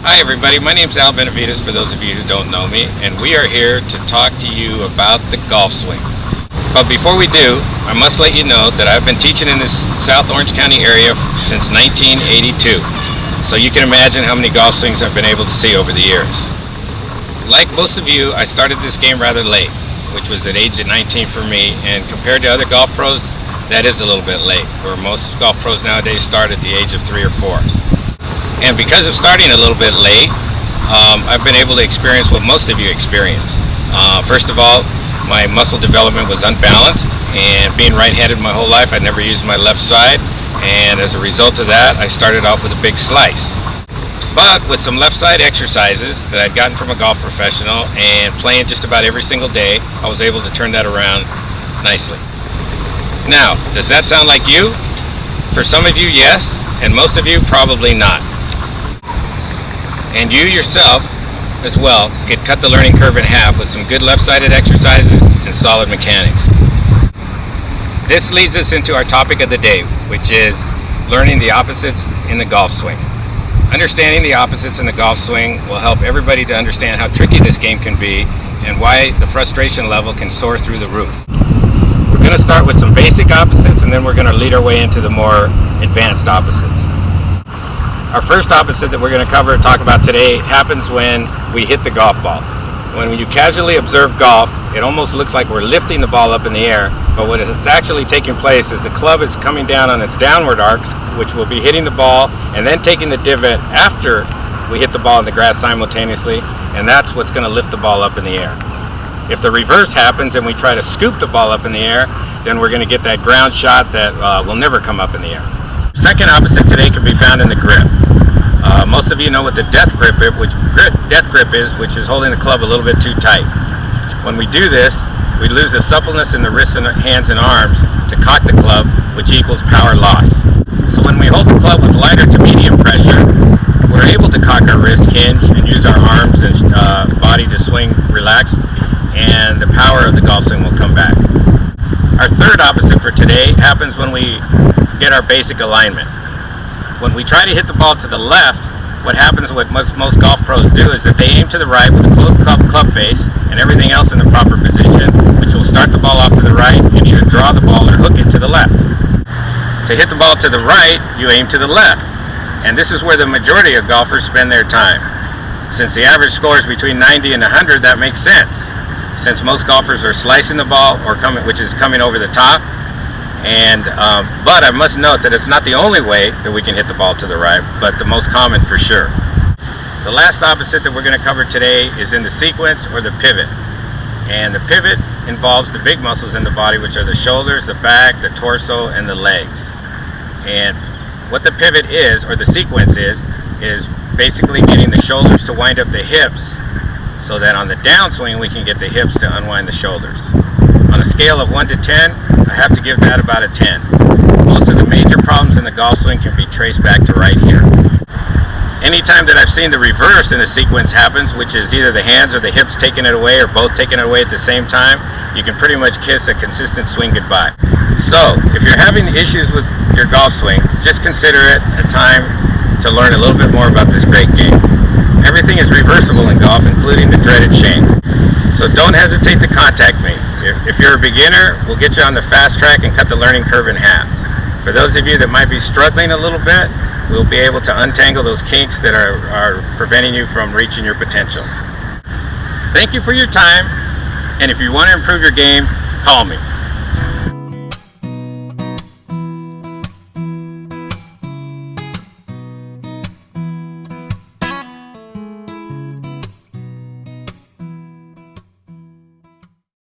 Hi everybody, my name is Benavidez for those of you who don't know me, and we are here to talk to you about the golf swing. But before we do, I must let you know that I've been teaching in this South Orange County area since 1982. So you can imagine how many golf swings I've been able to see over the years. Like most of you, I started this game rather late, which was at age of 19 for me, and compared to other golf pros, that is a little bit late, where most golf pros nowadays start at the age of 3 or 4. And because of starting a little bit late, I've been able to experience what most of you experience. First of all, my muscle development was unbalanced, and being right-handed my whole life, I never used my left side, and as a result of that, I started off with a big slice. But with some left side exercises that I'd gotten from a golf professional and playing just about every single day, I was able to turn that around nicely. Now, does that sound like you? For some of you, yes, and most of you, probably not. And you yourself, as well, could cut the learning curve in half with some good left-sided exercises and solid mechanics. This leads us into our topic of the day, which is learning the opposites in the golf swing. Understanding the opposites in the golf swing will help everybody to understand how tricky this game can be and why the frustration level can soar through the roof. We're going to start with some basic opposites, and then we're going to lead our way into the more advanced opposites. Our first opposite that we're going to talk about today happens when we hit the golf ball. When you casually observe golf, it almost looks like we're lifting the ball up in the air, but what is actually taking place is the club is coming down on its downward arcs, which will be hitting the ball and then taking the divot after we hit the ball in the grass simultaneously, and that's what's going to lift the ball up in the air. If the reverse happens and we try to scoop the ball up in the air, then we're going to get that ground shot that will never come up in the air. Second opposite today can be found in the grip. Most of you know what the death grip is, which is holding the club a little bit too tight. When we do this, we lose the suppleness in the wrists and hands and arms to cock the club, which equals power loss. So when we hold the club with lighter to medium pressure, we're able to cock our wrist hinge and use our arms and body to swing relaxed, and the power of the golf swing will come back. Our third opposite for today happens when we get our basic alignment. When we try to hit the ball to the left, what happens, what most golf pros do, is that they aim to the right with a closed club face and everything else in the proper position, which will start the ball off to the right and either draw the ball or hook it to the left. To hit the ball to the right, you aim to the left, and this is where the majority of golfers spend their time. Since the average score is between 90 and 100, that makes sense, since most golfers are slicing the ball which is coming over the top. But I must note that it's not the only way that we can hit the ball to the right, but the most common for sure. The last opposite that we're going to cover today is in the sequence or the pivot. And the pivot involves the big muscles in the body, which are the shoulders, the back, the torso, and the legs. And what the pivot is, or the sequence is basically getting the shoulders to wind up the hips, so that on the downswing we can get the hips to unwind the shoulders. On a scale of 1 to 10, I have to give that about a 10. Most of the major problems in the golf swing can be traced back to right here. Anytime that I've seen the reverse in the sequence happens, which is either the hands or the hips taking it away or both taking it away at the same time, you can pretty much kiss a consistent swing goodbye. So, if you're having issues with your golf swing, just consider it a time to learn a little bit more about this great game. Everything is reversible in golf, including the dreaded shank. So don't hesitate to contact me. If you're a beginner, we'll get you on the fast track and cut the learning curve in half. For those of you that might be struggling a little bit, we'll be able to untangle those kinks that are preventing you from reaching your potential. Thank you for your time, and if you want to improve your game, call me.